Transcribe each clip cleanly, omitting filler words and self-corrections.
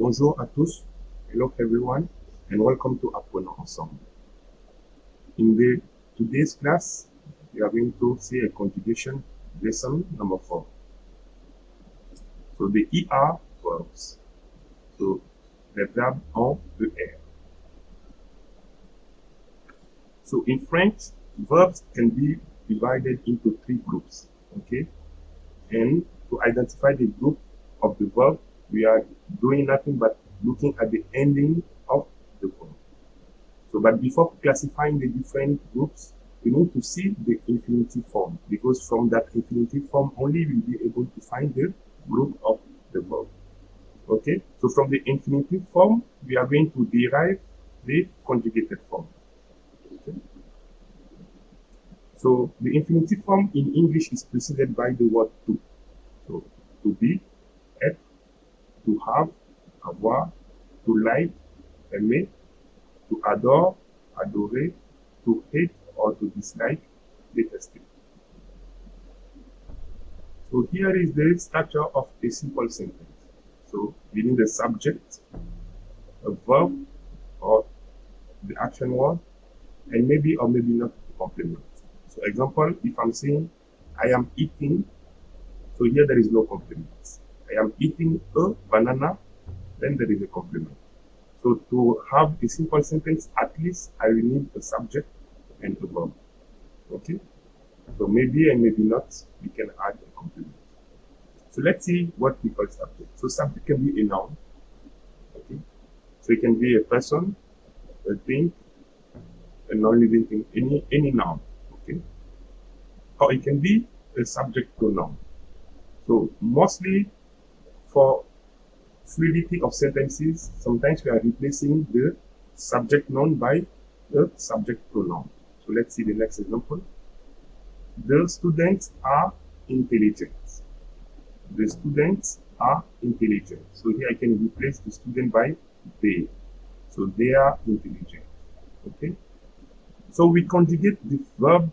Bonjour à tous, hello everyone, and welcome to Apprenons Ensemble. In today's class, we are going to see a conjugation lesson number 4. So the ER verbs. So the verb en ER. So in French, verbs can be divided into 3 groups, okay? And to identify the group of the verb, we are doing nothing but looking at the ending of the verb. So, but before classifying the different groups, we need to see the infinitive form, because from that infinitive form only we'll be able to find the group of the verb. Okay, so from the infinitive form, we are going to derive the conjugated form. Okay. So the infinitive form in English is preceded by the word to. So to be, être, to have, avoir, to like, aimer, to adore, adorer, to hate or to dislike, detester. So here is the structure of a simple sentence. So we need a subject, a verb or the action word, and maybe or maybe not to complement. So example, if I'm saying I am eating, so here there is no complement. I am eating a banana, then there is a complement. So to have a simple sentence, at least I will need a subject and a verb. Okay? So maybe and maybe not, we can add a complement. So let's see what we call subject. So subject can be a noun. Okay? So it can be a person, a thing, a non-living thing, any noun. Okay? Or it can be a subject pronoun. So mostly for fluidity of sentences, sometimes we are replacing the subject noun by the subject pronoun. So let's see the next example. The students are intelligent. The students are intelligent. So here I can replace the student by they. So they are intelligent. Okay. So we conjugate the verb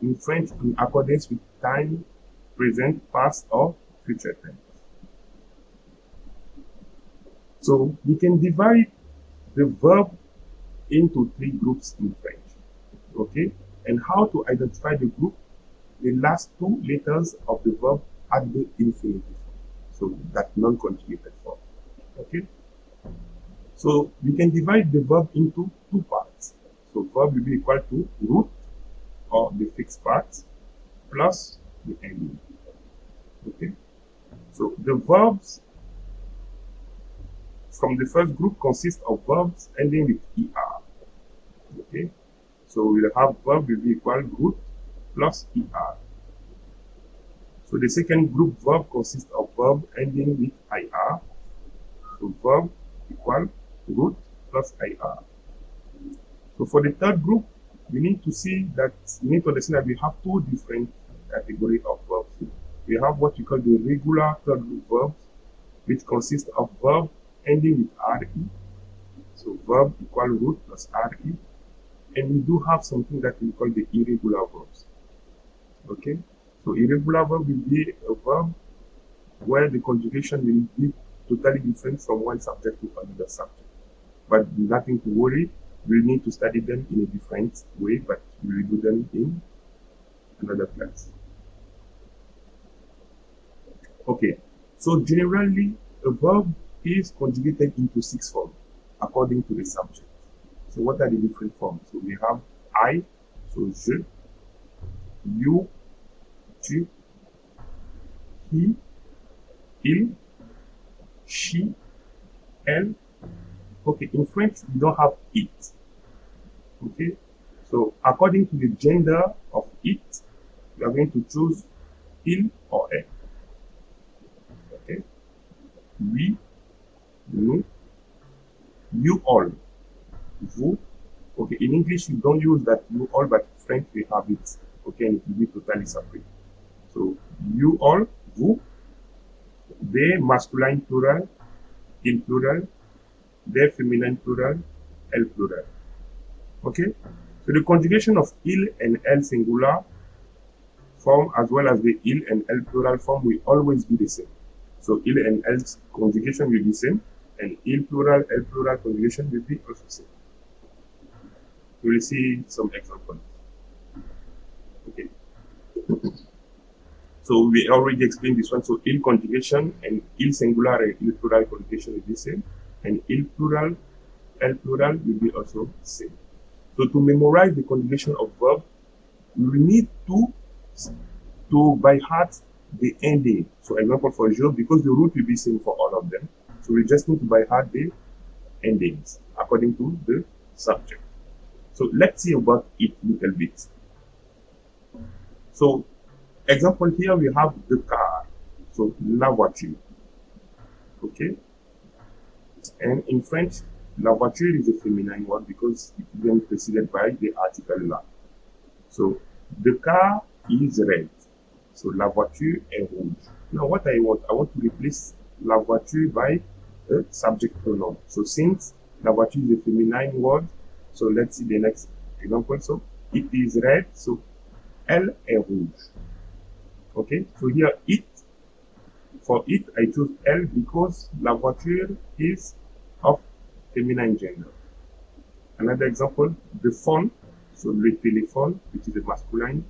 in French in accordance with time, present, past, or future tense. So we can divide the verb into 3 groups in French. Okay, and how to identify the group? The last 2 letters of the verb at the infinitive form, so that non-conjugated form. Okay, so we can divide the verb into 2 parts. So verb will be equal to root or the fixed part plus the ending. Okay, so the verbs from the first group consist of verbs ending with er. Okay, so we'll have verb will be equal root plus er. So the second group verb consists of verb ending with ir. So verb equal root plus ir. So for the third group, we need to understand that we have 2 different categories of verbs. We have what we call the regular third group verbs, which consist of verb ending with re. So verb equal root plus re. And we do have something that we call the irregular verbs. Okay, so irregular verb will be a verb where the conjugation will be totally different from one subject to another subject. But nothing to worry, we'll need to study them in a different way, but we will do them in another class. Okay, so generally a verb is conjugated into 6 forms according to the subject. So what are the different forms? So we have I, so je, you, tu, he, il, she, elle. Okay, in French we don't have it. Okay, so according to the gender of it, we are going to choose il or elle. Okay, we, nous, you all, vous. Okay, in English we don't use that you all, but in French we have it. Okay, and it will be totally separate. So you all, vous, they masculine plural, il plural, they feminine plural, elle plural. Okay, so the conjugation of il and elle singular form as well as the il and elle plural form will always be the same. So il and elle's conjugation will be the same. and il plural, L plural conjugation will be also same. We will see some examples. Okay. So we already explained this one. So il conjugation and il singular and il plural conjugation will be same, and il plural, L plural will be also same. So to memorize the conjugation of verb, we need to by heart the ending. So example for je, because the root will be same for all of them. So we just need to by heart the endings according to the subject. So let's see about it a little bit. So example here we have the car. So la voiture. Okay. And in French, la voiture is a feminine word because it is then preceded by the article la. So the car is red. So la voiture est rouge. Now what I want to replace la voiture by a subject pronoun. So since la voiture is a feminine word, so let's see the next example. So it is red, so elle est rouge. Okay, so here for it I choose elle because la voiture is of feminine gender. Another example, the phone, so le téléphone, which is a masculine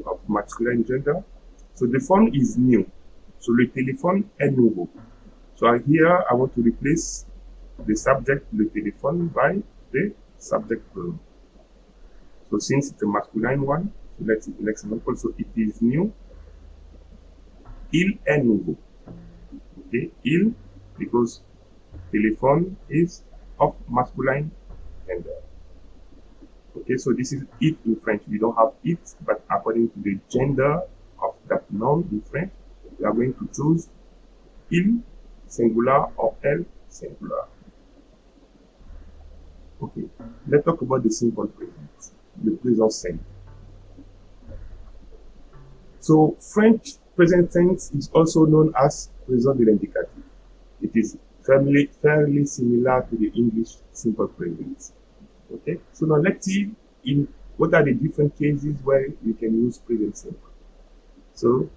of masculine gender. So the phone is new. So le téléphone est nouveau. So here I want to replace the subject le téléphone by the subject pronoun. So since it's a masculine one, so let's see the next example. So it is new. Il est nouveau. Okay, il because téléphone is of masculine gender. Okay, so this is it in French. We don't have it, but according to the gender of that noun in French, we are going to choose il singular or elle singular. Okay, let's talk about the simple present, the present simple. So French present tense is also known as présent de l'indicatif. It is fairly similar to the English simple present. Okay, so now let's see in what are the different cases where you can use present simple. So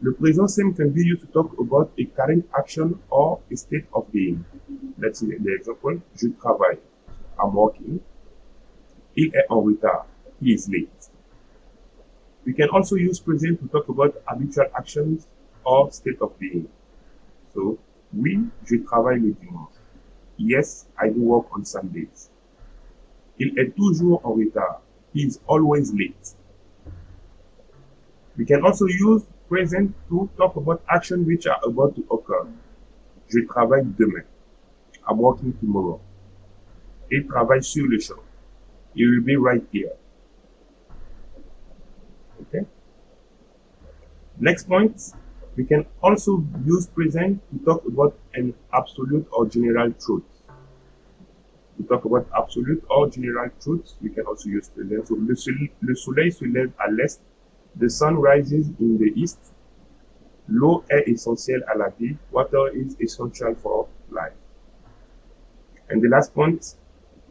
the present simple can be used to talk about a current action or a state of being. Let's see the example. Je travaille. I'm working. Il est en retard. He is late. We can also use present to talk about habitual actions or state of being. So, oui, je travaille le dimanche. Yes, I do work on Sundays. Il est toujours en retard. He is always late. We can also use present to talk about actions which are about to occur. Je travaille demain. I'm working tomorrow. Il travaille sur le champ. He will be right here. Okay. Next point, we can also use present to talk about an absolute or general truth. To talk about absolute or general truth, we can also use present. So, le soleil se lève à l'est, the sun rises in the east, l'eau est essentielle à la vie, water is essential for life. And the last point,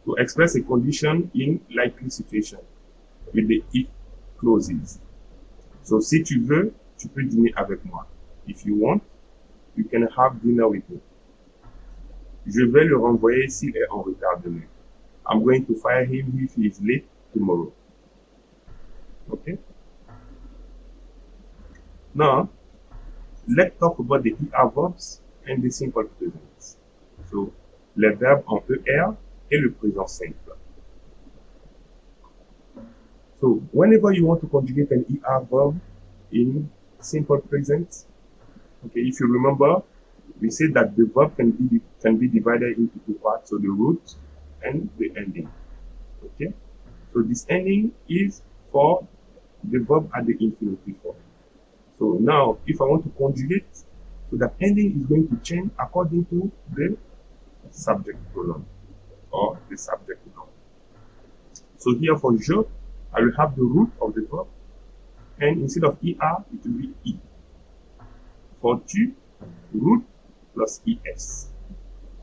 to express a condition in likely situation, with the if clauses. So, si tu veux, tu peux dîner avec moi. If you want, you can have dinner with me. Je vais le renvoyer s'il est en retard demain. I'm going to fire him if he is late tomorrow. Okay? Now, let's talk about the ER verbs and the simple present. So, les verbes en ER et le présent simple. So, whenever you want to conjugate an ER verb in simple present, okay, if you remember, we said that the verb can be divided into two parts, so the root and the ending. Okay, so this ending is for the verb at the infinitive form. So now, if I want to conjugate, so that ending is going to change according to the subject pronoun or the subject noun. So here for je, I will have the root of the verb, and instead of er, it will be e. For tu, root plus es.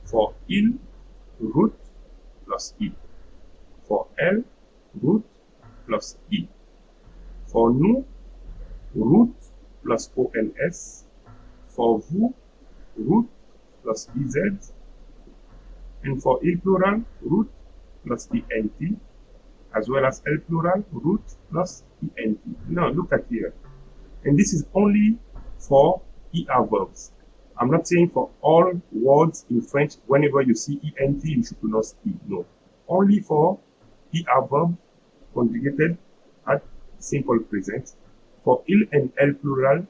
For il, root plus e. For elle, root plus e. For nous, root plus ons. For vous, root plus EZ. And for il plural, root plus ENT, as well as L plural, root plus ENT. Now look at here. And this is only for ER verbs. I'm not saying for all words in French, whenever you see ENT, you should pronounce E. No. Only for ER verb conjugated at simple present. For il and L plural,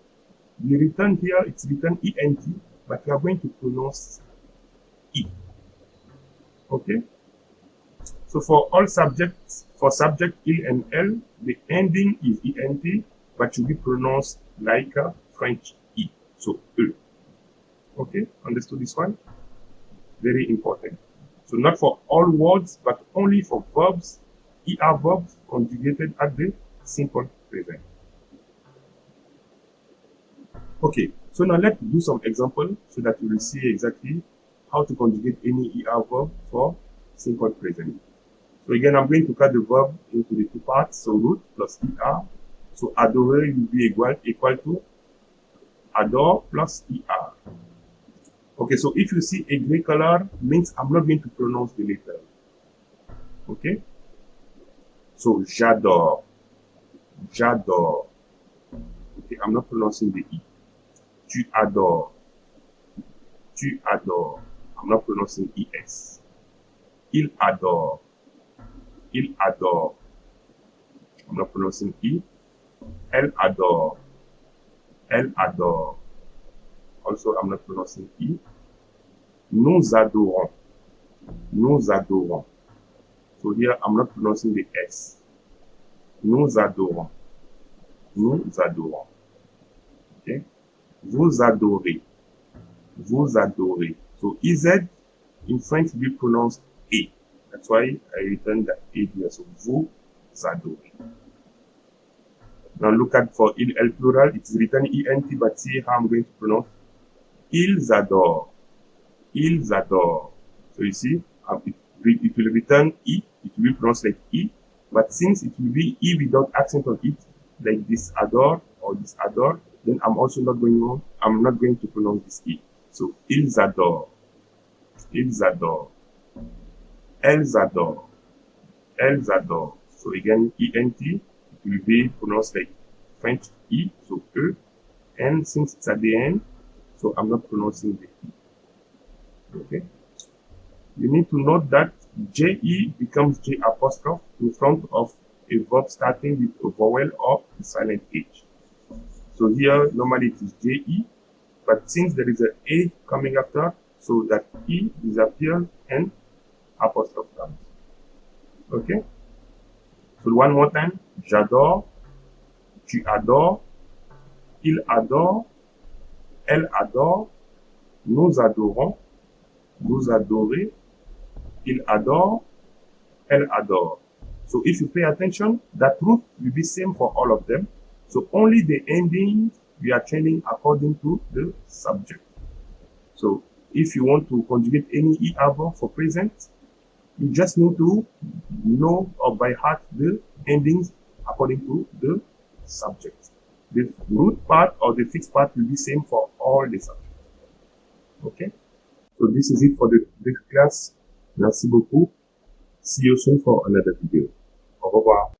the written here, it's written ENT, but we are going to pronounce E. Okay? So for all subjects, for subject il and L, the ending is ENT, but should be pronounced like a French E. So E. Okay? Understood this one? Very important. So not for all words, but only for verbs, ER verbs conjugated at the simple present. Okay, so now let's do some example so that you will see exactly how to conjugate any ER verb for simple present. So again, I'm going to cut the verb into the two parts, so root plus ER. So adorer will be equal to adore plus ER. Okay, so if you see a gray color, means I'm not going to pronounce the letter. Okay? So j'adore. J'adore. Okay, I'm not pronouncing the E. Tu adores. Tu adores. I'm not pronouncing ES. Il adore. Il adore. I'm not pronouncing E. Elle adore. Elle adore. Also, I'm not pronouncing E. Nous adorons. Nous adorons. So here, I'm not pronouncing the S. Nous adorons. Nous adorons. Okay? Vous adorez. Vous adorez. So EZ in French will be pronounced A. That's why I written that A here. So vous adorez. Now look at for il L plural, it's written ENT, but see how I'm going to pronounce. Ils adorent. Ils adorent. So you see, it will return E, it will be pronounced like E, but since it will be E without accent on it, like this adore or this adore, then I'm not going to pronounce this E. So ils adorent. Ils adorent. Elles adorent. Elles adorent. So again, ENT, it will be pronounced like French E, so E, and since it's at the end, so I'm not pronouncing the E. Okay? You need to note that JE becomes J apostrophe in front of a verb starting with a vowel or a silent H. So here, normally it is JE, but since there is an A coming after, so that E disappears and apostrophe comes. Okay? So one more time, j'adore, tu adores, il adore, elle adore, nous adorons, vous adorez, il adore, elle adore. So if you pay attention, that root will be same for all of them. So only the endings we are changing according to the subject. So if you want to conjugate any ER verb for present, you just need to know or by heart the endings according to the subject. The root part or the fixed part will be same for all the subjects. Okay? So this is it for this class. Merci beaucoup. See you soon for another video. Au revoir.